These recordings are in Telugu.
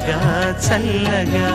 తీయగా చల్లగా.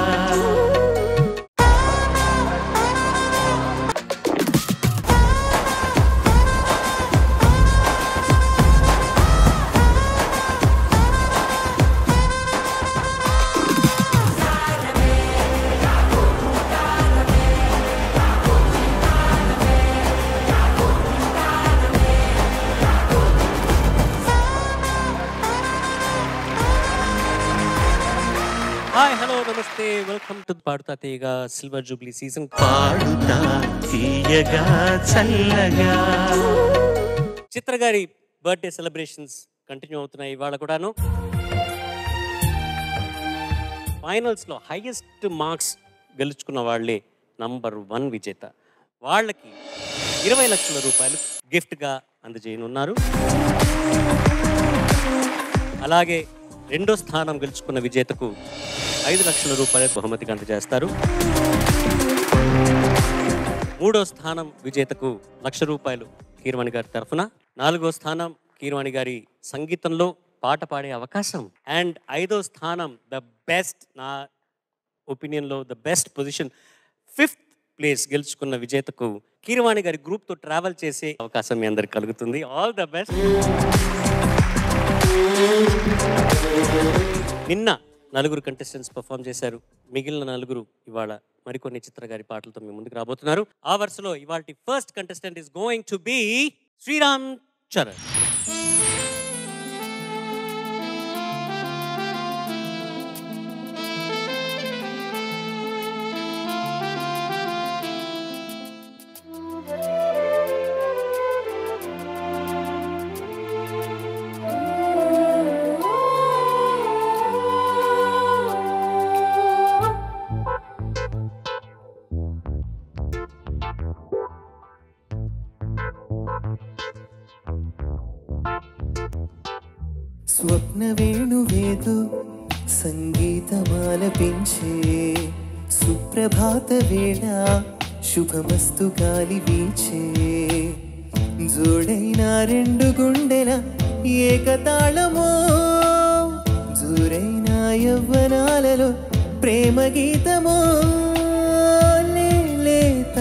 హాయ్ హలో నమస్తే వెల్కమ్ టు పాడుతా తీయగా సిల్వర్ జూబ్లీ సీజన్. పాడుతా తీయగా చల్లగా. చిత్ర గారి బర్త్డే సెలబ్రేషన్స్ కంటిన్యూ అవుతున్నాయి ఇవాళ కూడాను. ఫైనల్స్లో హైయెస్ట్ మార్క్స్ గెలుచుకున్న వాళ్ళే నంబర్ 1 విజేత. వాళ్ళకి 20 లక్షల రూపాయలు గిఫ్ట్గా అందజేయనున్నారు. అలాగే రెండో స్థానం గెలుచుకున్న విజేతకు 5 లక్షల రూపాయల బహుమతిగా అందజేస్తారు. మూడో స్థానం విజేతకు 1,00,000 రూపాయలు కీరవాణి గారి తరఫున. 4వ స్థానం కీరవాణి గారి సంగీతంలో పాట పాడే అవకాశం. అండ్ 5వ స్థానం ద బెస్ట్, నా ఒపీనియన్లో the best position 5th place గెలుచుకున్న విజేతకు కీరవాణి గారి గ్రూప్తో ట్రావెల్ చేసే అవకాశం మీ అందరికి కలుగుతుంది. All the best. నిన్న 4 కంటెస్టెంట్స్ పర్ఫామ్ చేశారు. మిగిలిన 4 ఇవాళ మరికొన్ని చిత్ర గారి పాటలతో మీ ముందుకు రాబోతున్నారు. ఆ వరుసలో ఇవాళ first contestant is going to be Sriram Charan. స్వప్న వేణువేదో సంగీతమాలపించే సుప్రభాత వేళ శుభమస్తు గాలి వీచే జోడైన 2 గుండెల ఏకతాళమో జోరైన యవ్వనాలలో ప్రేమ గీతమో లేత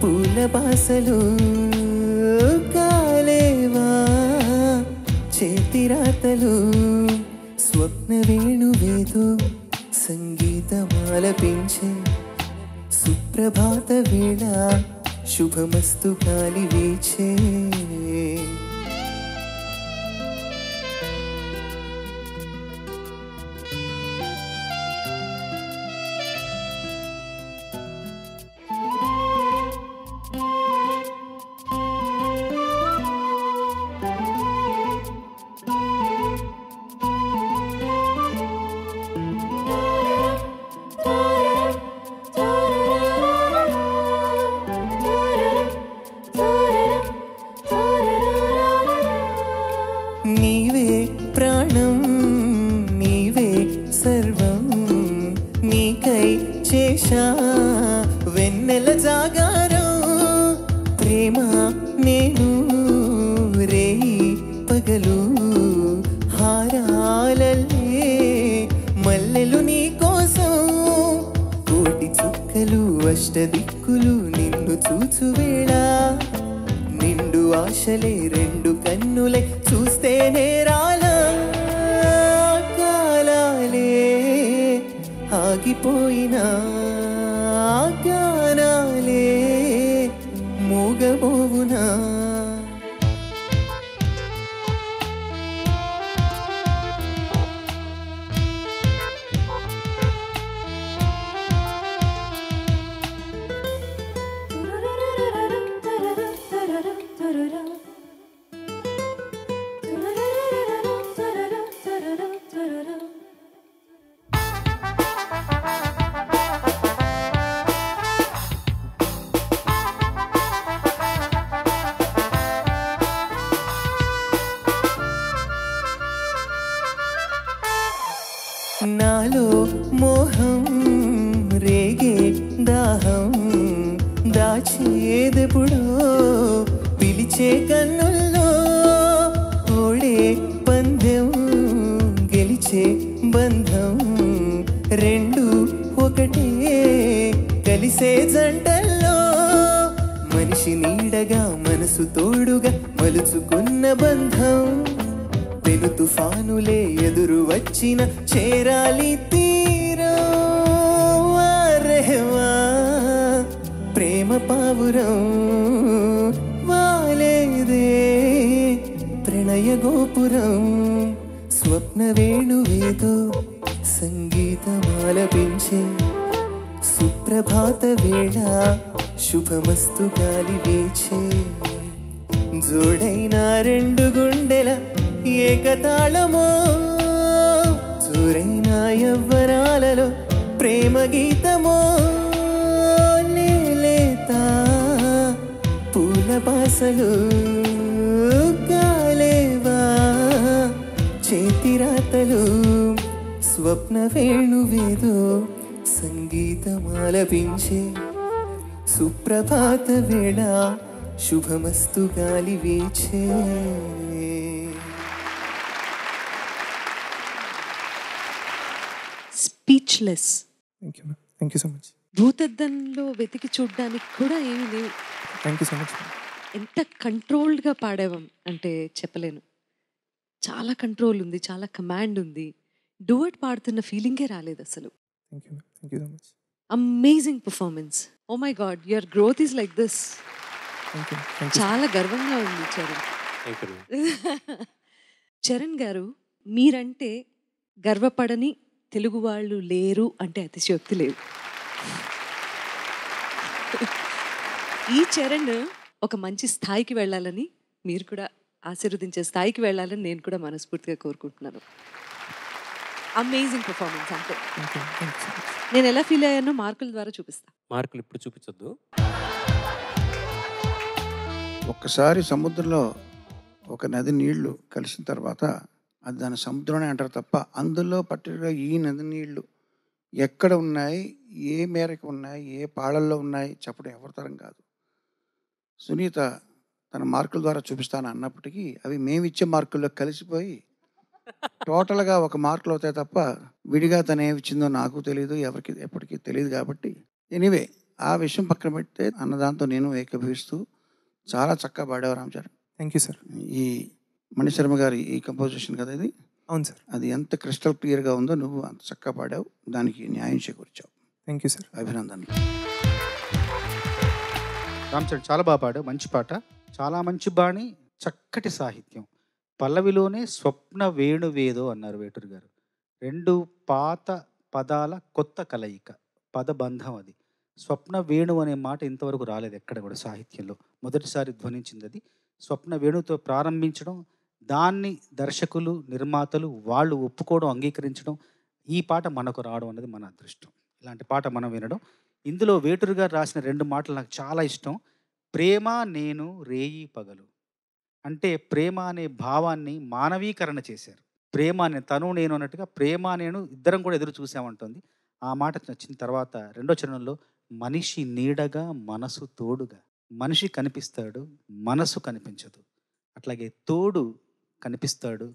పూల బాసలు కాలేవా చేతిరాతలు స్వప్న వేణువేదో సంగీతమాలపించే సుప్రభాత వేళ శుభమస్తు గాలి వీచే. నీవే ప్రాణం నీవే సర్వం నీకై చేశా వెన్నెల జాగారం ప్రేమ నేను రేయి పగలు హారాలల్లే మల్లెలు నీ కోసం కోటి చుక్కలు అష్టదిక్కులు నిన్ను చూచు వేళ నిండు ఆశలే 2 కన్నులే చూస్తే నేరాల కాలాలే ఆగిపోయినా గానాలే మూగబోవునా. నాలో మోహం రేగే దాహం దాచేదెప్పుడో పిలిచే కన్నుల్లో ఓడే పందెం గెలిచే బంధం కలిసే జంటల్లో మనిషి నీడగా మనసు తోడుగా మలుచుకున్న బంధం పెను తుఫానులే ఎదురు వచ్చిన చేరాలి తీరం వారేవా ప్రేమ పావురం వాలేదే ప్రణయ గోపురం స్వప్న వేణువేదో సంగీతమాలపించే సుప్రభాత వేళ శుభమస్తు గాలి వీచే జోడైన రెండు గుండెల ఏకతాళమో జోరైన యవ్వనాలలో ప్రేమ గీతమో నేలేత పూల బాసలు కాలేవా చేతిరాతలు స్వప్న వేణువేదో సంగీతమాలపించే సుప్రభాత వేళ శుభమస్తు గాలి వీచే. Speechless. Thank you so much. భూతద్దంలో వెతికి చూడడానికి కూడా ఏమీ లేవు. Thank you so much. ఎంత కంట్రోల్డ్గా పాడావం అంటే చెప్పలేను. చాలా కంట్రోల్ ఉంది, చాలా కమాండ్ ఉంది. డూయట్ పాడుతున్న ఫీలింగే రాలేదు అసలు. Thank you so much. Amazing performance. Oh my God, your growth is like this. చాలా గర్వంగా ఉంది చరణ్. చరణ్ గారు, మీరంటే గర్వపడని తెలుగు వాళ్ళు లేరు అంటే అతిశయోక్తి లేదు. ఈ చరణ్ ఒక మంచి స్థాయికి వెళ్ళాలని, మీరు కూడా ఆశీర్వదించే స్థాయికి వెళ్ళాలని నేను కూడా మనస్ఫూర్తిగా కోరుకుంటున్నాను. Amazing performance. అంటే నేను ఎలా ఫీల్ అయ్యానో మార్కుల ద్వారా చూపిస్తా. మార్కులు ఇప్పుడు చూపించొద్దు. ఒక్కసారి సముద్రంలో ఒక నది నీళ్లు కలిసిన తర్వాత అది దాని సముద్రమే అంటారు తప్ప అందులో పర్టికులర్గా ఈ నది నీళ్లు ఎక్కడ ఉన్నాయి, ఏ మేరకు ఉన్నాయి, ఏ పాళల్లో ఉన్నాయి చెప్పడం ఎవరి తరం కాదు. సునీత తన మార్కుల ద్వారా చూపిస్తాను అన్నప్పటికీ అవి మేమిచ్చే మార్కుల్లో కలిసిపోయి టోటల్గా ఒక మార్కులు అవుతాయి తప్ప విడిగా తను ఏమి ఇచ్చిందో నాకు తెలియదు, ఎవరికి ఎప్పటికీ తెలియదు. కాబట్టి ఎనీవే ఆ విషయం పక్కన పెడితే అన్నదాంతో నేను ఏకీభవిస్తూ చాలా చక్కగా పాడావు Ram Charan. Thank you sir. ఈ మణిశర్మ గారి ఈ కంపోజిషన్ కదా ఇది? అవును సార్. అది ఎంత క్రిస్టల్ క్లియర్గా ఉందో నువ్వు అంత చక్కగా పాడావు, దానికి న్యాయం చేకూర్చావు. Thank you sir. అభినందనలు. రామ్ చరణ్ చాలా బాగా పాడావు, మంచి పాట, చాలా మంచి బాణి, చక్కటి సాహిత్యం. పల్లవిలోనే స్వప్న వేణువేదో అన్నారు వేటూరు గారు. రెండు పాత పదాల కొత్త కలయిక, పదబంధం అది. స్వప్న వేణు అనే మాట ఇంతవరకు రాలేదు ఎక్కడ కూడా సాహిత్యంలో, మొదటిసారి ధ్వనించింది అది. స్వప్న వేణుతో ప్రారంభించడం, దాన్ని దర్శకులు నిర్మాతలు వాళ్ళు ఒప్పుకోవడం, అంగీకరించడం, ఈ పాట మనకు రావడం అనేది మన అదృష్టం. ఇలాంటి పాట మనం వినడం. ఇందులో వేటూరు గారు రాసిన రెండు మాటలు నాకు చాలా ఇష్టం. ప్రేమ నేను రేయి పగలు అంటే ప్రేమ అనే భావాన్ని మానవీకరణ చేశారు. ప్రేమ అనే తను నేను అన్నట్టుగా ప్రేమ నేను ఇద్దరం కూడా ఎదురు చూసామంటుంది. ఆ మాట నచ్చిన తర్వాత రెండో చరణంలో మనిషి నీడగా మనసు తోడుగా. మనిషి కనిపిస్తాడు, మనసు కనిపించదు. అట్లాగే తోడు కనిపిస్తాడు,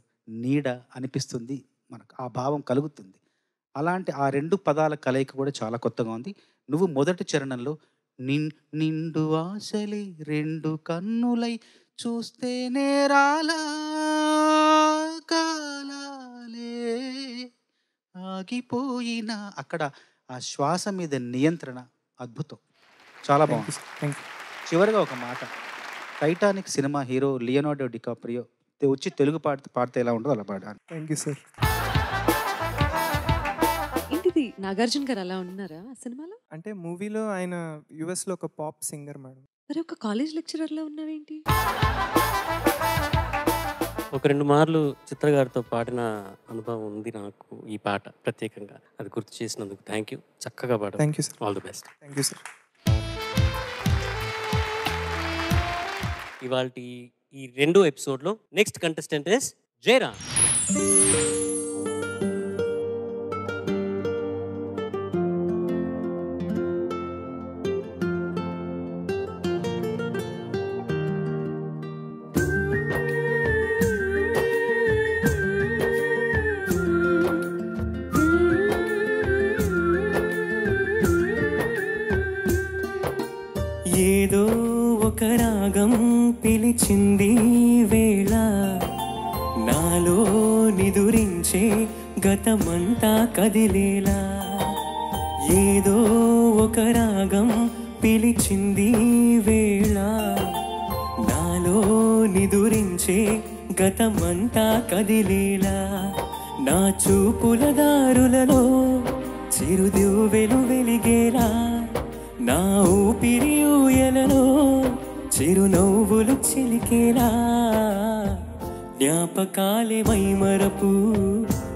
నీడ అనిపిస్తుంది, మనకు ఆ భావం కలుగుతుంది. అలాంటి ఆ రెండు పదాల కలయిక కూడా చాలా కొత్తగా ఉంది. నువ్వు మొదటి చరణంలో నిండు ఆశలే రెండు కన్నులై చూస్తేనే రాలా కాలాలే ఆగిపోయినా, అక్కడ ఆ శ్వాస మీద నియంత్రణ అద్భుతం, చాలా బాగుంది. చివరిగా ఒక మాట, Titanic cinema hero Leonardo DiCaprio వచ్చి తెలుగు పాడితే ఎలా ఉంటుందో అలా పాడాను. Thank you sir. ఏంటిది, నాగార్జున గారు అలా ఉన్నారా ఆ సినిమాలో? అంటే మూవీలో ఆయన యుఎస్లో ఒక పాప్ సింగర్ మేడం. మరి ఒక కాలేజ్ లెక్చరర్లో ఉన్నావేంటి? ఒక రెండు మార్లు చిత్ర గారితో పాడిన అనుభవం ఉంది నాకు ఈ పాట ప్రత్యేకంగా. అది గుర్తు చేసినందుకు థ్యాంక్ యూ. చక్కగా పాడారు. Thank you sir. All the best. Thank you sir. ఇవాళ ఈ రెండో ఎపిసోడ్లో నెక్స్ట్ కంటెస్టెంట్ ఇస్ జయరామ్. ఒక రాగం పిలిచింది వేళ నాలో నిదురించే గతమంతా కదిలేలా ఏదో ఒక రాగం పిలిచింది వేళ నాలో నిదురించే గతమంతా కదిలేలా నా చూపుల దారులలో చిరుదివ్వెలు వెలిగేలా నా ఊపిరి ఊయలలో చిరునవ్వులు చిలికేలా జ్ఞాపకాలే మైమరపు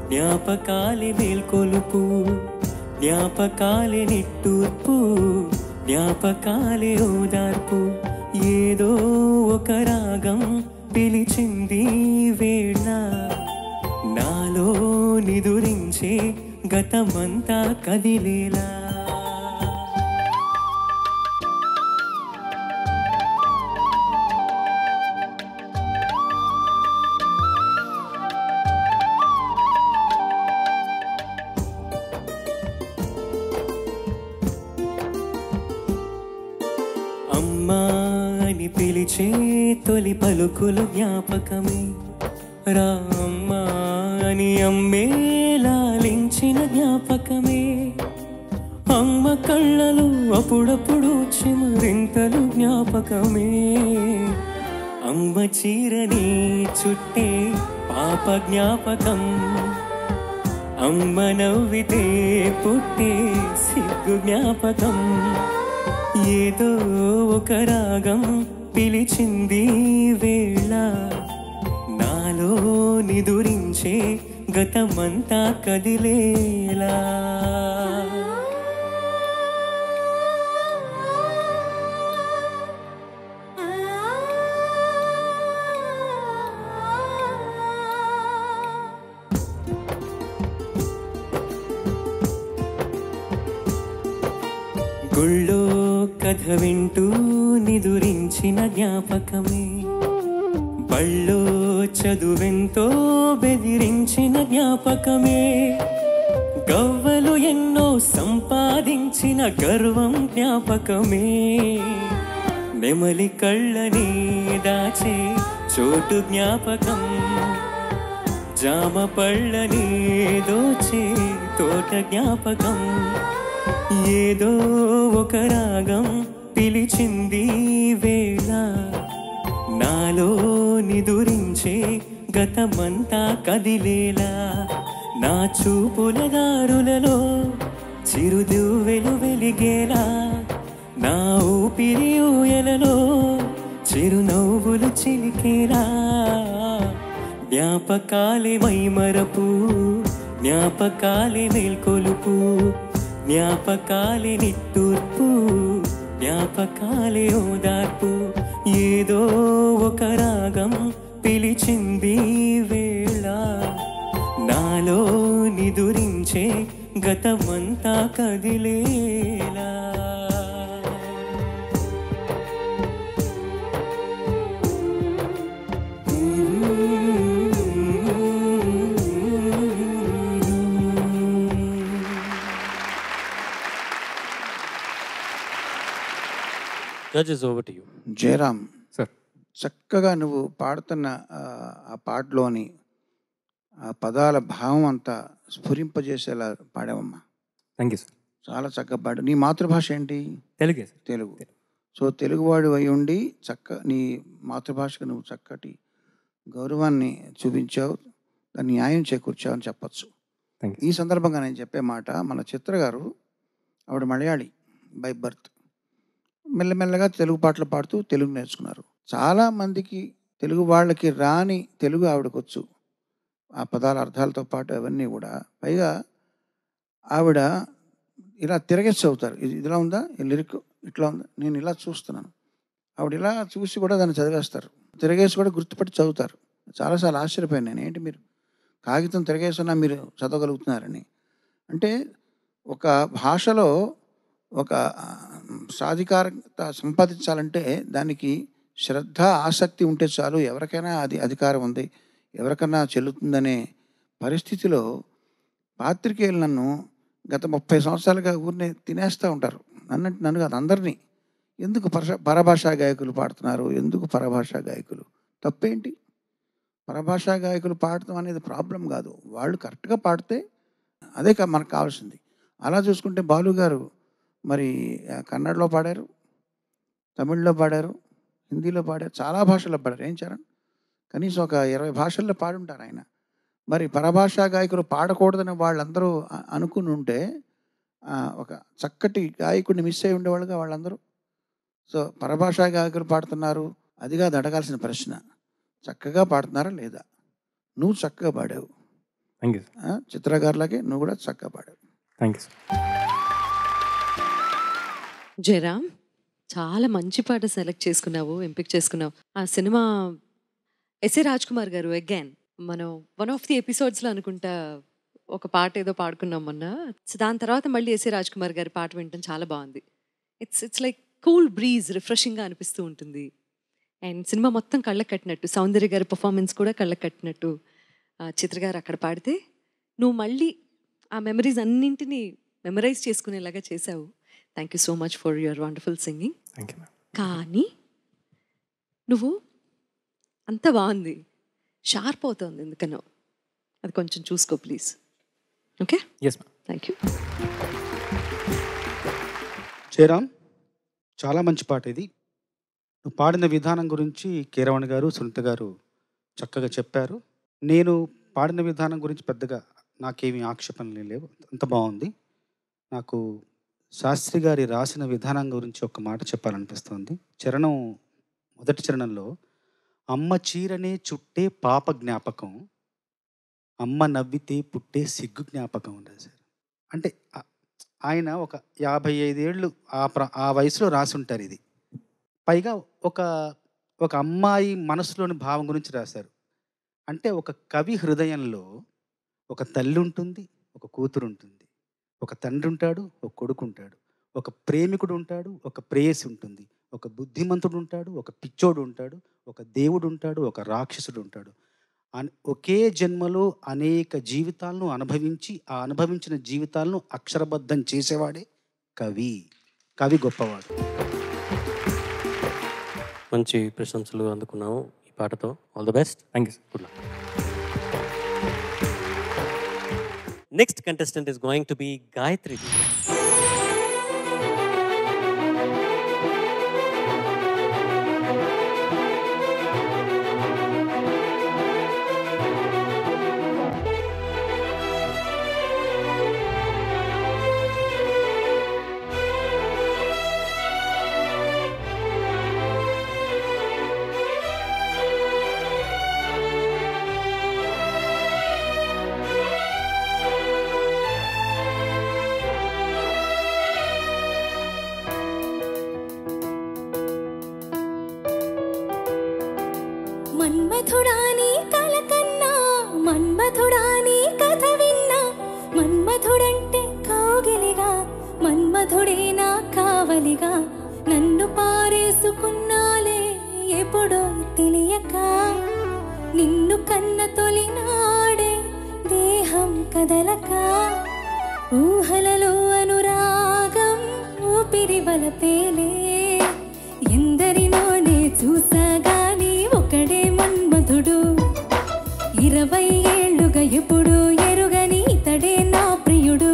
జ్ఞాపకాలే మేల్కొలుపు జ్ఞాపకాలే నిట్టూర్పు జ్ఞాపకాలే ఓదార్పు ఏదో ఒక రాగం పిలిచింది వేళ నాలో నిదురించే గతమంతా కదిలేలా అమ్మా అని పిలిచే తొలి పలుకులు జ్ఞాపకమే రామ్మా అని అమ్మే లాలించిన జ్ఞాపకమే అమ్మ కళ్ళలు అప్పుడప్పుడు చిమరింతలు జ్ఞాపకమే అమ్మ చీరని చుట్టే పాప జ్ఞాపకం అమ్మ నవ్వితే పుట్టే సిగ్గు జ్ఞాపకం ఏదో ఒక రాగం పిలిచింది వేళ నాలో నిదురించే గతమంతా కదిలేలా గుళ్ళో కథ వింటూ నిదురించిన జ్ఞాపకమే బళ్ళో చదువెంతో బెదిరించిన జ్ఞాపకమే గవ్వలు ఎన్నో సంపాదించిన గర్వం జ్ఞాపకమే నెమలి కళ్ళని దాచే చోటు జ్ఞాపకం జామ పళ్ళని దోచే తోట జ్ఞాపకం ఏదో ఒక రాగం పిలిచింది వేళ నాలో నిదురించే గతమంతా కదిలేలా నా చూపుల దారులలో చిరుదివ్వెలు వెలిగేలా నా ఊపిరి ఊయలలో చిరునవ్వులు చిలికేలా జ్ఞాపకాలే మైమరపు జ్ఞాపకాలే మేల్కొలుపు జ్ఞాపకాలే నిట్టూర్పు జ్ఞాపకాలే ఓదార్పు ఏదో ఒక రాగం పిలిచింది వేళ నాలో నిదురించే గతమంతా కదిలేలా judges over to you. Jayaram sir. చక్కగా నువ్వు పాడుతున్న ఆ పాటలోని ఆ పదాల భావం అంతా స్ఫురింపజేసేలా పాడావమ్మా. Thank you sir. చాలా చక్కగా పాడు. నీ మాతృభాష ఏంటి? తెలుగే సార్. తెలుగు. సో తెలుగువాడు అయి ఉండి నీ మాతృభాషకు నువ్వు చక్కటి గౌరవాన్ని చూపించావు, దాన్ని న్యాయం చేకూర్చావు అని చెప్పచ్చు. ఈ సందర్భంగా నేను చెప్పే మాట, మన చిత్ర గారు ఆవిడ మలయాళి బై బర్త్, మెల్లమెల్లగా తెలుగు పాటలు పాడుతూ తెలుగు నేర్చుకున్నారు. చాలామందికి తెలుగు వాళ్ళకి రాని తెలుగు ఆవిడకొచ్చు, ఆ పదాల అర్థాలతో పాటు అవన్నీ కూడా. పైగా ఆవిడ ఇలా తిరగేసి చదువుతారు. ఇది ఇలా ఉందా, ఈ లిరిక్ ఇట్లా ఉందా, నేను ఇలా చూస్తున్నాను. ఆవిడ ఇలా చూసి కూడా దాన్ని చదివేస్తారు, తిరగేసి కూడా గుర్తుపట్టి చదువుతారు. చాలాసార్లు ఆశ్చర్యపోయాను నేను, ఏంటి మీరు కాగితం తిరగేస్తున్నా మీరు చదవగలుగుతున్నారని. అంటే ఒక భాషలో ఒక సాధికారత సంపాదించాలంటే దానికి శ్రద్ధ, ఆసక్తి ఉంటే చాలు. ఎవరికైనా అది అధికారం ఉంది, ఎవరికైనా చెల్లుతుందనే పరిస్థితిలో పాత్రికేయులు నన్ను గత 30 సంవత్సరాలుగా ఊరినే తినేస్తూ ఉంటారు. నన్ను కాదు, అందరినీ. ఎందుకు పరభాషా గాయకులు పాడుతున్నారు, ఎందుకు పరభాషా గాయకులు? తప్పేంటి? పరభాషా గాయకులు పాడటం అనేది ప్రాబ్లం కాదు. వాళ్ళు కరెక్ట్గా పాడితే అదే మనకు కావాల్సింది. అలా చూసుకుంటే బాలు గారు మరి కన్నడలో పాడారు, తమిళ్లో పాడారు, హిందీలో పాడారు, చాలా భాషల్లో పాడారు. ఏం చరణ్? కనీసం ఒక 20 భాషల్లో పాడుంటారు ఆయన. మరి పరభాషా గాయకులు పాడకూడదని వాళ్ళందరూ అనుకుని ఉంటే ఒక చక్కటి గాయకుడిని మిస్ అయి ఉండేవాళ్ళుగా వాళ్ళందరూ. సో పరభాషా గాయకులు పాడుతున్నారు, అది కాదు అడగాల్సిన ప్రశ్న. చక్కగా పాడుతున్నారా లేదా? నువ్వు చక్కగా పాడావు. Thank you. చిత్రగారులకి నువ్వు కూడా చక్కగా పాడావు. Thank you. జయరామ్, చాలా మంచి పాట సెలెక్ట్ చేసుకున్నావు, ఎంపిక చేసుకున్నావు. ఆ సినిమా ఎస్ఏ రాజ్ కుమార్ గారు అగైన్ మనం వన్ ఆఫ్ ది ఎపిసోడ్స్లో అనుకుంటా ఒక పాట ఏదో పాడుకున్నాం మొన్న. దాని తర్వాత మళ్ళీ ఎస్ఏ రాజ్ కుమార్ గారి పాట వినటం చాలా బాగుంది. ఇట్స్ లైక్ కూల్ బ్రీజ్, రిఫ్రెషింగ్గా అనిపిస్తూ ఉంటుంది. అండ్ సినిమా మొత్తం కళ్ళకు కట్టినట్టు, సౌందర్య గారి పర్ఫార్మెన్స్ కూడా కళ్ళకు కట్టినట్టు చిత్ర గారు అక్కడ పాడితే నువ్వు మళ్ళీ ఆ మెమరీస్ అన్నింటినీ మెమరైజ్ చేసుకునేలాగా చేశావు. Thank you so much for your wonderful singing. Thank you ma'am. కానీ నువ్వు అంత బాగుంది, షార్ప్ అవుతుంది ఎందుకనో, అది కొంచెం చూసుకో please. Okay? Yes ma'am. Thank you. Jayaram, చాలా మంచి పాట ఇది. నువ్వు పాడిన విధానం గురించి కీరవాణి గారు, సునీత గారు చక్కగా చెప్పారు. నేను పాడిన విధానం గురించి పెద్దగా నాకేమీ ఆక్షేపణలు లేవు, అంత బాగుంది. నాకు శాస్త్రి గారి రాసిన విధానం గురించి ఒక మాట చెప్పాలనిపిస్తుంది. చరణం, మొదటి చరణంలో అమ్మ చీరనే చుట్టే పాప జ్ఞాపకం, అమ్మ నవ్వితే పుట్టే సిగ్గు జ్ఞాపకం రాశారు. అంటే ఆయన ఒక 55 ఏళ్ళు ఆ వయసులో రాసుంటారు ఇది. పైగా ఒక అమ్మాయి మనసులోని భావం గురించి రాశారు. అంటే ఒక కవి హృదయంలో ఒక తల్లి ఉంటుంది, ఒక కూతురు ఉంటుంది, ఒక తండ్రి ఉంటాడు, ఒక కొడుకు ఉంటాడు, ఒక ప్రేమికుడు ఉంటాడు, ఒక ప్రేయసి ఉంటుంది, ఒక బుద్ధిమంతుడు ఉంటాడు, ఒక పిచ్చోడు ఉంటాడు, ఒక దేవుడు ఉంటాడు, ఒక రాక్షసుడు ఉంటాడు. ఒకే జన్మలో అనేక జీవితాలను అనుభవించి ఆ అనుభవించిన జీవితాలను అక్షరబద్ధం చేసేవాడే కవి. కవి గొప్పవాడు. మంచి ప్రశంసలు అందుకున్నావు ఈ పాటతో. All the best. Thank you. Good luck. Next contestant is going to be Gayatri. మన్మథుడాని కలకన్నా, మన్మథుడాని కథ విన్నా, మన్మథుడంటే కౌగిలిగా, మన్మథుడే నా కావలిగా, నన్ను పారేసుకున్నాలే ఎప్పుడో తెలియక, నిన్ను కన్న తొలినాడే దేహం కదలక, ఊహలలో అనురాగం ఊపిరి వలపేలే, ఎందరినోనే చూసాగాని ఒకడే మన్మథుడు, 20 ఏళ్లుగా ఎప్పుడు ఎరుగని ఇతడే నా ప్రియుడు,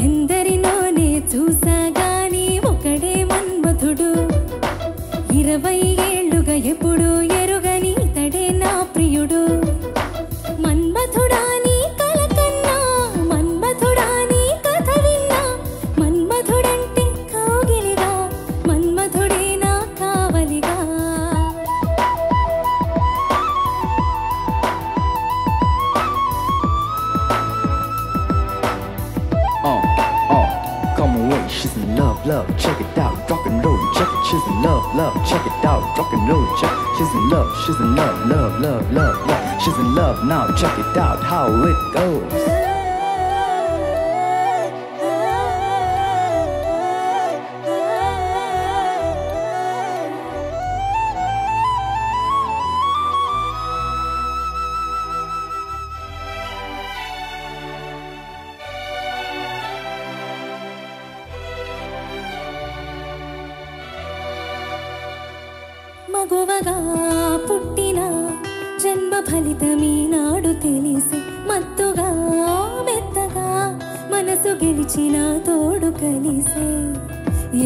ఎందరినోనే చూసాగాని ఒకడే మన్మథుడు, 20 ఏళ్లుగా ఎప్పుడు ఎరుగని ఇతడే నా ప్రియుడు, మన్మథుడాని కలకన్నా, మన్మథుడాని కథ విన్నా, మన్మథుడంటే కౌగిలిగా, మన్మథుడే నా కావలిగా. Come away, she's in love, love, check it out, rock and roll, check it, she's in love, love, check it out, rock and roll, check, she's in love, love, love, love, love, she's in love now, check it out, how it goes. మగువగా పుట్టిన జన్మ ఫలితమీనాడు తెలిసి మత్తుగా మెత్తగా మనసు గెలిచిన తోడు కలిసే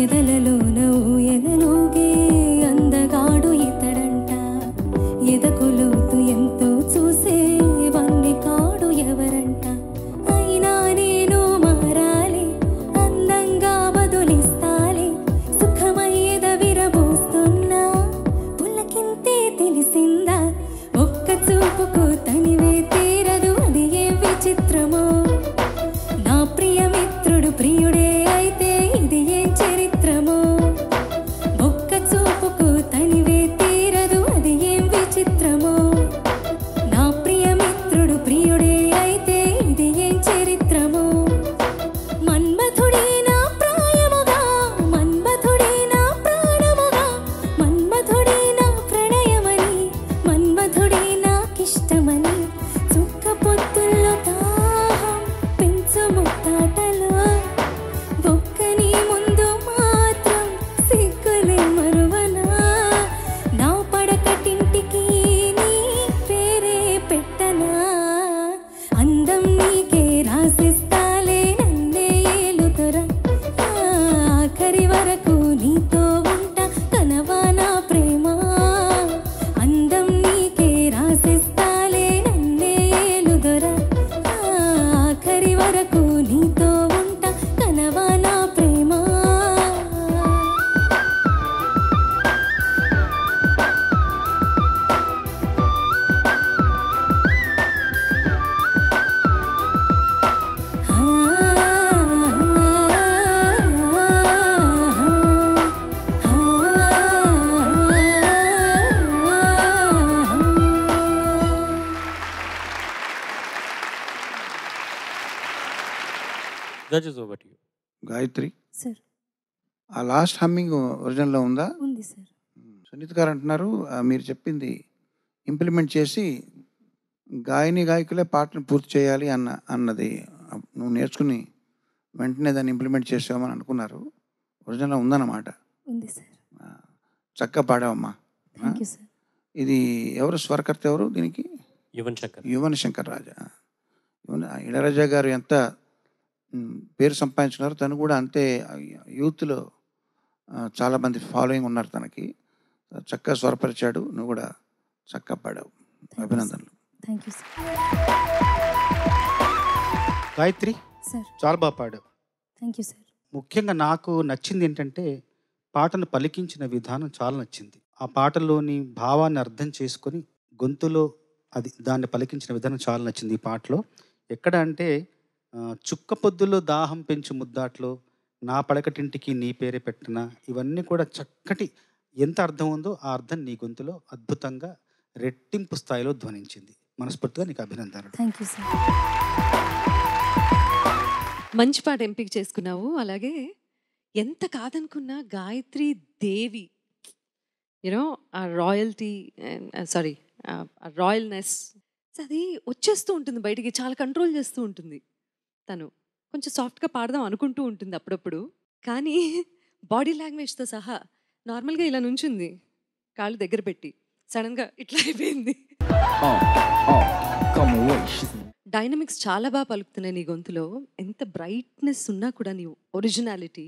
ఎదలలోన ఊయలలోగే అందగాడు ఇతడంట ఎదకు లోతు ఎంతో చూసే వన్ని కాడు ఎవరంట అయినా నేను మారాలి అందంగా బదులిస్తాలే సుఖమయ్యేద విరబోస్తున్నా పులకింతే తెలిసిందా ఒక్క చూపుకు తనివే తీరదు అది ఏ విచిత్రమో నా ప్రియమిత్రుడు ప్రియుడే అయితే ఇది ఏం చరిత్రమో ఒక్క చూపుకు తనివే తీరదు అది ఏం విచిత్రమో నా ప్రియమిత్రుడు ప్రియుడే అయితే ఇది ఏం చరిత్రమో మన్మథుడే నా ప్రాయముగా మన్మథుడే నా ప్రాణముగా మన్మథుడే నా ప్రణయమని మన్మథుడే నాకిష్టమని చుక్క పొత్తుల్లో దాహం పెంచు ముత్తాటలో ఒక్కని ముందు మాత్రం సిగ్గులే మరువనా నా పడకటింటికి నీ పేరే పెట్టనా అందం నీకే రాసిస్తాలే నన్నే ఏలుతరా ఆఖరి వరకు నీతో ఉంటా కనవా నా ప్రేమ అందం నీకే రాసిస్తాలే నన్నే ఏలుదరా ఆఖరి వరకు నీతో ఉంటా కనవా నా ప్రేమ judges over to you. Gayatri, sir ఆ లాస్ట్ హమ్మింగ్ ఒరిజినల్లో ఉందా? ఉంది సార్. సునీత గారు అంటున్నారు మీరు చెప్పింది ఇంప్లిమెంట్ చేసి గాయకులే పాటను పూర్తి చేయాలి అన్నది నువ్వు నేర్చుకుని వెంటనే దాన్ని ఇంప్లిమెంట్ చేసామని అనుకున్నారు. ఒరిజినల్ ఉందన్నమాట. ఉంది సార్. చక్కగా పాడావమ్మా. Thank you sir. ఇది ఎవరు స్వరకర్త ఎవరు దీనికి? యువన్ శంకర్ రాజా. ఇళయరాజా గారు ఎంత పేరు సంపాదించుకున్నారు, తను కూడా అంతే యూత్లో చాలామంది ఫాలోయింగ్ ఉన్నారు తనకి. చక్కగా స్వరపరిచాడు, నువ్వు కూడా చక్కగా పాడావు. అభినందనలు. Thank you sir. Gayatri sir చాలా బాగా పాడావు. Thank you sir. ముఖ్యంగా నాకు నచ్చింది ఏంటంటే పాటను పలికించిన విధానం చాలా నచ్చింది. ఆ పాటలోని భావాన్ని అర్థం చేసుకొని గొంతులో దాన్ని పలికించిన విధానం చాలా నచ్చింది ఈ పాటలో. ఎక్కడ అంటే చుక్క పొద్దులో దాహం పెంచు ముద్దాట్లో నా పడకటింటికి నీ పేరే పెట్టిన, ఇవన్నీ కూడా చక్కటి ఎంత అర్థం ఉందో ఆ అర్థం నీ గొంతులో అద్భుతంగా రెట్టింపు స్థాయిలో ధ్వనించింది. మనస్ఫూర్తిగా నీకు అభినందనలు. Thank you sir. మంచి పాట ఎంపిక చేసుకున్నావు. అలాగే ఎంత కాదనుకున్నా గాయత్రి దేవి యూనో ఆ రాయల్టీ సారీ ఆ రాయల్నెస్ అది వచ్చేస్తూ ఉంటుంది బయటికి. చాలా కంట్రోల్ చేస్తూ ఉంటుంది తను. కొంచెం సాఫ్ట్గా పాడదాం అనుకుంటూ ఉంటుంది అప్పుడప్పుడు, కానీ బాడీ లాంగ్వేజ్తో సహా నార్మల్గా ఇలా నుంచుంది కాళ్ళు దగ్గర పెట్టి, సడన్గా ఇట్లా అయిపోయింది. డైనమిక్స్ చాలా బాగా పలుకుతున్నాయి నీ గొంతులో. ఎంత బ్రైట్నెస్ ఉన్నా కూడా నీ ఒరిజినాలిటీ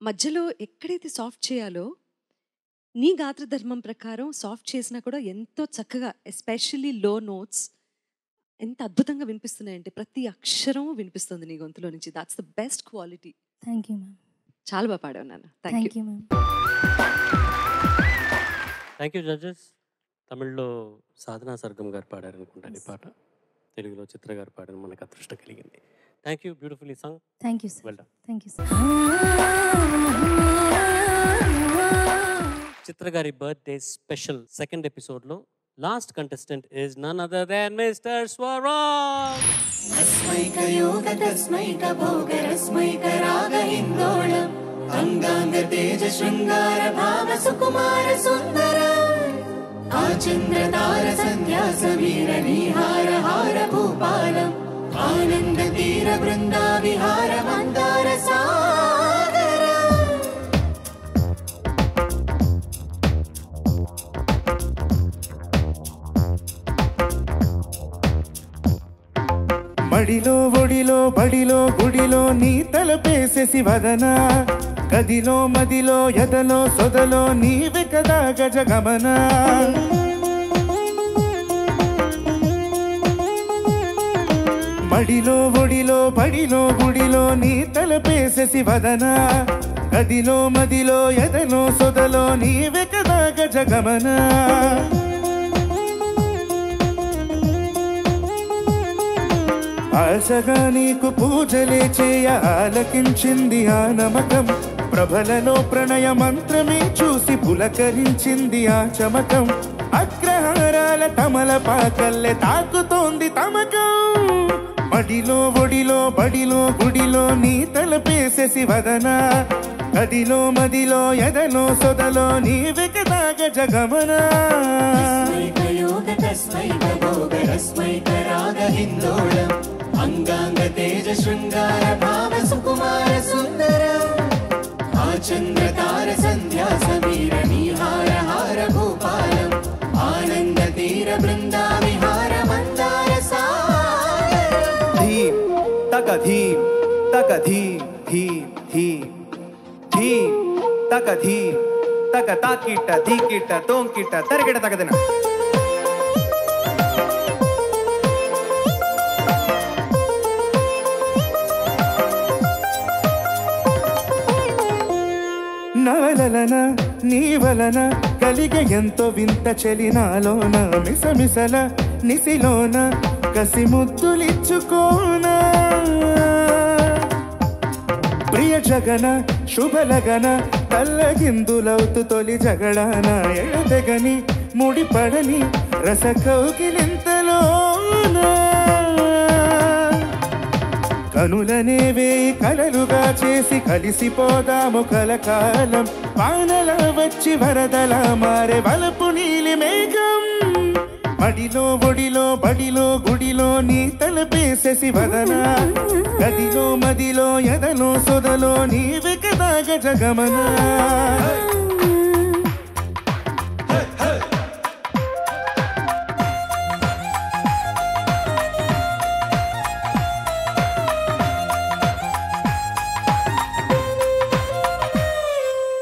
మధ్యలో ఎక్కడైతే సాఫ్ట్ చేయాలో నీ గాత్ర ధర్మం ప్రకారం సాఫ్ట్ చేసినా కూడా ఎంతో చక్కగా, ఎస్పెషల్లీ లో నోట్స్ ఎంత అద్భుతంగా వినిపిస్తున్నాయంటే ప్రతి అక్షరం వినిపిస్తుంది నీ గొంతులో నుంచి. That's the best quality. Thank you ma'am. చాలా బాగా పాడావు నాన్న. Thank you ma'am. Thank you judges. తమిళ్లో సాధనా సర్గం గారు పాడారు అనుకుంటాను ఈ పాట, తెలుగులో చిత్ర గారు పాడారు. మనకు అదృష్టం కలిగింది. Thank you. Beautifully song. Thank you sir. Well done. Thank you sir. Chitra గారి బర్త్డే స్పెషల్ సెకండ్ ఎపిసోడ్లో last contestant is none other than mister Swaraj. తస్మైక యోగ తస్మైక భోగ రస్మైక రాగ హిందోళం అంగాంగ తేజ శృంగార భావ సుకుమార సుందర ఆచంద్రతార సంధ్యా సమీర నిహార హార భూపాలం ఆనంద తీర బృందా విహార మందార సాగర మడిలో ఒడిలో బడిలో గుడిలో నీ తలపేసేసి వదనా గదిలో మదిలో ఎదలో సొదలో నీవే కదా గజగమనా మడిలో ఒడిలో బడిలో గుడిలో నీ తలపేసేసి వదనా గదిలో మదిలో ఎదలో సొదలో నీవే కదా గజగమనా ఆశగా నీకు పూజలే చేయ ఆలకించింది ఆ నమకం ప్రభలలో ప్రణయ మంత్రమే చూసి పులకరించింది ఆ చమకం అగ్రహారాల తమల పాకల్లె తాకుతోంది తమకం మడిలో ఒడిలో బడిలో గుడిలో నీ తలపేసేసి వదనా గదిలో మదిలో ఎదలో సొదలో నీవే కదా గజగమనా అంగాంగ తేజ శృంగార భావ సుకుమార సుందర ఆచంద్ర తార సంధ్యా సమీర నీహార హార భూపాలం ఆనంద తీర బృందా విహార మందార సాగర ధీం తక ధీం తక ధీం ధీం ధీం ధీం తక ధీం తక తాకిట ధీకిట తోంకిట తరగిట తగదన నవలన నీ వలన కలిగ ఎంతో వింత చెలినాలోన మిసమిసల నిసిలోన కసి ముద్దులిచ్చుకోనా ప్రియ జగన శుభలగన తల్లగిందులవుతు తొలి జగడాన ఎడతెగని ముడిపడని రస కౌగిలింతలోనా కనులనే వేయి కలలుగా చేసి కలిసిపోదాము కలకాలం వానలా వచ్చి వరదలా మారే వలపు నీలి మేఘం మడిలో ఒడిలో బడిలో గుడిలో నీ తలపేసేసి వదనా గదిలో మదిలో ఎదలో సొదలో నీవే కదా గజగమనా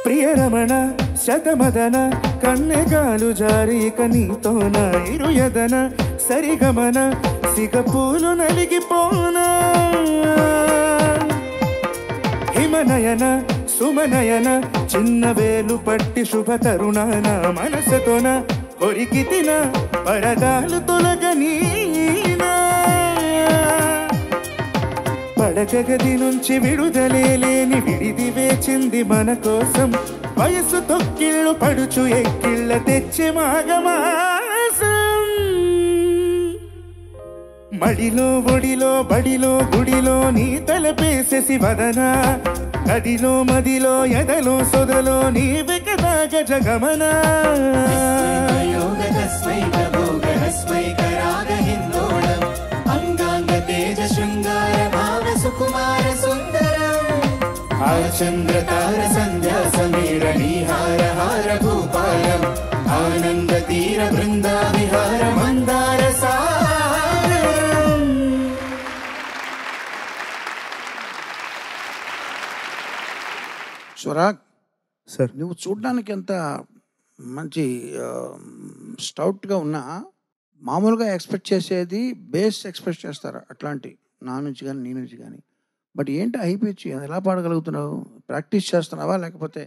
ప్రియరమణ శతమదన కన్నెగాలు జారీక నీతోన ఇరుయదన సరిగమన సిగపూలు నలిగిపోనా హిమనయన సుమనయన చిన్న వేలు పట్టి శుభ తరుణాన మనసుతోన కొరికి తిన పరదాలు తొలగనీనా పడక గది నుంచి విడుదలేని విడిది వేచింది మన కోసం వయసు తొక్కిళ్ళు పడుచు ఎక్కిళ్ళ తెచ్చి మాగమాసం మడిలో ఒడిలో బడిలో గుడిలో నీ తలపేసేసి వదనా గదిలో మదిలో ఎదలో సొదలో నీవే కదా గజగమనా అంగాంగ తేజ శృంగార భావ సుకుమార సుందర ఆచంద్ర తార సంధ్యా సమీర నీహార హార భూపాలం ఆనంద తీర బృందా విహార మందార సాగరం స్వరాగ్ సార్ నువ్వు చూడడానికి ఎంత మంచి స్టౌట్గా ఉన్నా మామూలుగా ఎక్స్పెక్ట్ చేసేది బేస్ ఎక్స్పెక్ట్ చేస్తారు అట్లాంటి నా నుంచి కానీ నీ నుంచి కానీ బట్ ఏంటి అయిపోయి ఎలా పాడగలుగుతున్నావు ప్రాక్టీస్ చేస్తున్నావా లేకపోతే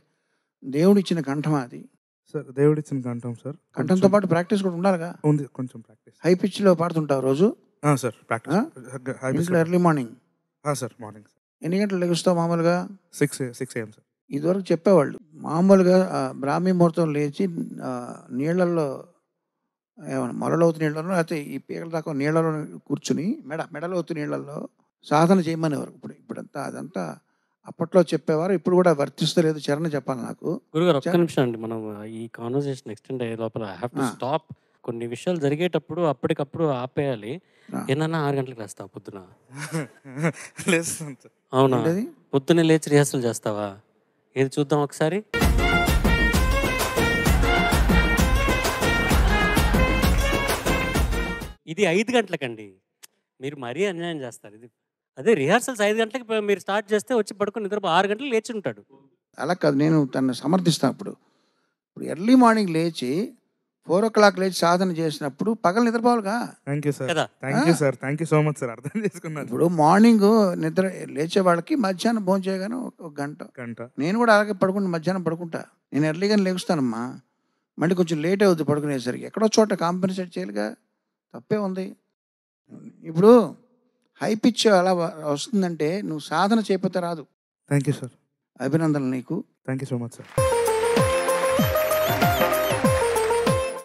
దేవుడిచ్చిన కంఠమా అది సార్ దేవుడిచ్చిన కంఠం సార్ కంఠంతో పాటు ప్రాక్టీస్ కూడా ఉండాలిగా ఉంది కొంచెం ప్రాక్టీస్ హై పిచ్లో పాడుతుంటావు రోజు sir practice early morning sir morning ఎన్ని గంటలు లెగుస్తావు మామూలుగా 6 AM సార్ ఇదివరకు చెప్పేవాళ్ళు మామూలుగా బ్రాహ్మీ ముహూర్తం లేచి నీళ్ళల్లో ఏమన్నా మొలలోతు నీళ్ళలో లేకపోతే ఈ పీకల దాకా నీళ్ళలో కూర్చుని మెడలోతు నీళ్ళల్లో సాధన చేయమనేవారు. ఇప్పుడంతా అదంతా అప్పట్లో చెప్పేవారు, ఇప్పుడు కూడా వర్తిస్తలేదు. చరణ చెప్పాలి నాకు. గురుగారు ఒక్క నిమిషం అండి, మనం ఈ కాన్వర్సేషన్ ఎక్స్టెండ్ అయ్యే లోపల ఐ హావ్ టు స్టాప్. కొన్ని విషయాలు జరిగేటప్పుడు అప్పటికప్పుడు ఆపేయాలి. ఏమన్నా 6 గంటలకు లేస్తావా పొద్దున? అవునా? పొద్దున్నే లేచి రిహార్సల్ చేస్తావా? ఏది చూద్దాం ఒకసారి. ఇది 5 గంటలకండి. మీరు మరీ అన్యాయం చేస్తారు. ఇది అదే రిహార్సల్స్ 5 గంటలకి మీరు స్టార్ట్ చేస్తే వచ్చి పడుకొని నిద్ర 6 గంటలు లేచి ఉంటాడు. అలా కాదు, నేను తను సమర్థిస్తాను. ఇప్పుడు ఎర్లీ మార్నింగ్ లేచి 4 o'clock లేచి సాధన చేసినప్పుడు పగలు నిద్రపోవాలిగా. Thank you sir, thank you sir, thank you so much sir, అర్థం చేసుకున్నాను. ఇప్పుడు మార్నింగ్ నిద్ర లేచే వాళ్ళకి మధ్యాహ్నం భోజనం చేయగానే ఒక గంట. నేను కూడా అలాగే పడుకుంటా, మధ్యాహ్నం పడుకుంటా. నేను ఎర్లీగానే లేగుస్తానమ్మా, మళ్ళీ కొంచెం లేట్ అవుతుంది పడుకునేసరికి. ఎక్కడో చోట కాంపెన్సేట్ చేయాలిగా, తప్పే ఉంది. ఇప్పుడు హై పిచ్ అలా వస్తుందంటే నువ్వు సాధన చేయకపోతే రాదు. థ్యాంక్ యూ సార్, అభినందనలు నీకు. Thank you so much sir.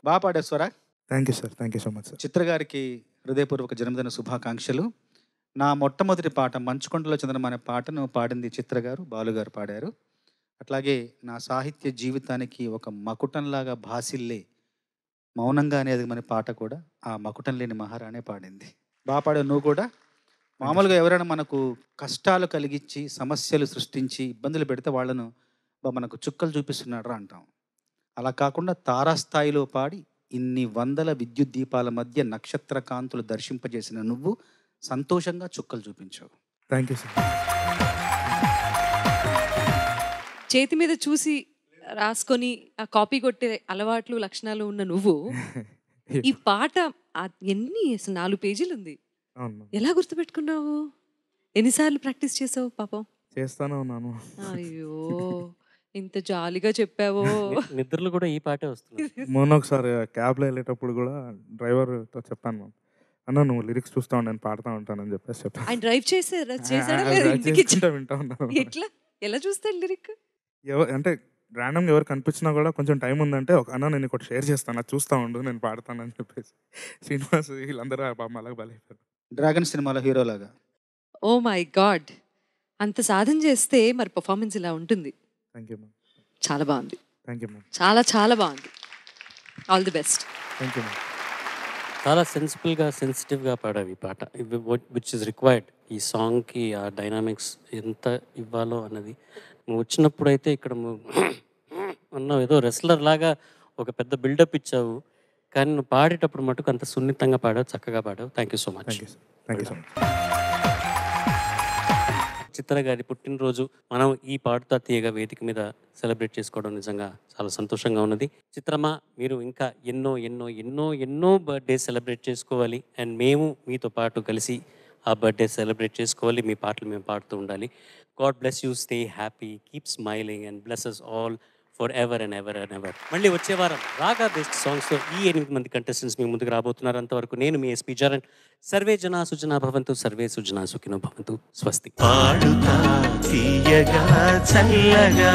బాగా పాడేశ్వరా. Thank you sir, thank you so much sir. Chitra గారికి హృదయపూర్వక జన్మదిన శుభాకాంక్షలు. నా మొట్టమొదటి పాట మంచుకొండలో చందనం అనే పాటను పాడింది చిత్ర గారు, బాలుగారు పాడారు. అట్లాగే నా సాహిత్య జీవితానికి ఒక మకుటంలాగా భాసిల్లే మౌనంగా అనేది మన పాట కూడా ఆ మకుటం లేని మహారాణే పాడింది. బాగా పాడావు నువ్వు కూడా. మామూలుగా ఎవరైనా మనకు కష్టాలు కలిగించి సమస్యలు సృష్టించి ఇబ్బందులు పెడితే వాళ్ళను మనకు చుక్కలు చూపిస్తున్నాడు రా అంటాం. అలా కాకుండా తారాస్థాయిలో పాడి ఇన్ని వందల విద్యుత్ దీపాల మధ్య నక్షత్ర కాంతులు దర్శింపజేసిన నువ్వు సంతోషంగా చుక్కలు చూపించావు. Thank you sir. చేతి మీద చూసి రాసుకొని ఆ కాపీ కొట్టే అలవాట్లు లక్షణాలు ఉన్న నువ్వు ఈ పాట ఎన్ని 4 పేజీలు ఉంది. ఎలా గుర్తుపెట్టుకున్నావు? ఎన్నిసార్లు ప్రాక్టీస్ చేసావు? పాపం చేస్తానే ఉన్నాను. అయ్యో, ఇంత జాలీగా చెప్పావో. నిద్రలు కూడా ఈ పాటే వస్తుంది. మొన్న ఒకసారి క్యాబ్లో వెళ్ళేటప్పుడు కూడా డ్రైవర్తో చెప్పాను, మ్యామ్ అన్న నువ్వు లిరిక్స్ చూస్తా నేను పాడుతూ ఉంటానని చెప్పేసి చెప్పాను. ఆయన డ్రైవ్ చేసాడా? వింటా ఉన్నాను. ఎలా చూస్తాడు లిరిక్? అంటే ర్యాండమ్గా ఎవరు కనిపించినా కూడా కొంచెం టైం ఉందంటే అన్న నేను ఒకటి షేర్ చేస్తాను, అది చూస్తూ ఉండు నేను పాడతానని చెప్పేసి శ్రీనివాస్ వీళ్ళందరూ పాపం అలాగ బలైపోయారు. డ్రాగన్ సినిమాలో హీరోలాగా. ఓ మై గాడ్, అంత సాధన చేస్తే మరి పర్ఫార్మెన్స్ ఇలా ఉంటుంది. Thank you ma'am. చాలా బాగుంది. Thank you ma'am. చాలా చాలా బాగుంది. All the best. Thank you ma'am. చాలా సెన్సిబుల్గా సెన్సిటివ్గా పాడావు ఈ పాట, విచ్ ఇస్ రిక్వైర్డ్. ఈ సాంగ్కి ఆ డైనామిక్స్ ఎంత ఇవ్వాలో అన్నది నువ్వు వచ్చినప్పుడు అయితే ఇక్కడ అన్నావు, ఏదో రెస్లర్ లాగా ఒక పెద్ద బిల్డప్ ఇచ్చావు, కానీ నువ్వు పాడేటప్పుడు మటుకు అంత సున్నితంగా పాడావు, చక్కగా పాడావు. Thank you so much. Thank you so much. Chitra గారి పుట్టినరోజు మనం ఈ పాడుతా తీయగా వేదిక మీద సెలబ్రేట్ చేసుకోవడం నిజంగా చాలా సంతోషంగా ఉన్నది. చిత్రమా, మీరు ఇంకా ఎన్నో ఎన్నో ఎన్నో ఎన్నో బర్త్డే సెలబ్రేట్ చేసుకోవాలి. అండ్ మేము మీతో పాటు కలిసి ఆ బర్త్డే సెలబ్రేట్ చేసుకోవాలి. మీ పాటలు మేము పాడుతూ ఉండాలి. God bless you, stay happy, keep smiling and bless us all for ever and ever and ever. మళ్ళీ వచ్చే వారం రాగా బెస్ట్ సాంగ్స్తో ఈ 8 మంది కంటెస్టెంట్స్ మీ ముందుకు రాబోతున్నారు. అంతవరకు నేను మీ ఎస్పీ జరన్. సర్వే జనా సుజనా భవంతు, సర్వే సుజనా సుఖినో భవంతు. స్వస్తి. పాడుతా తీయగా చల్లగా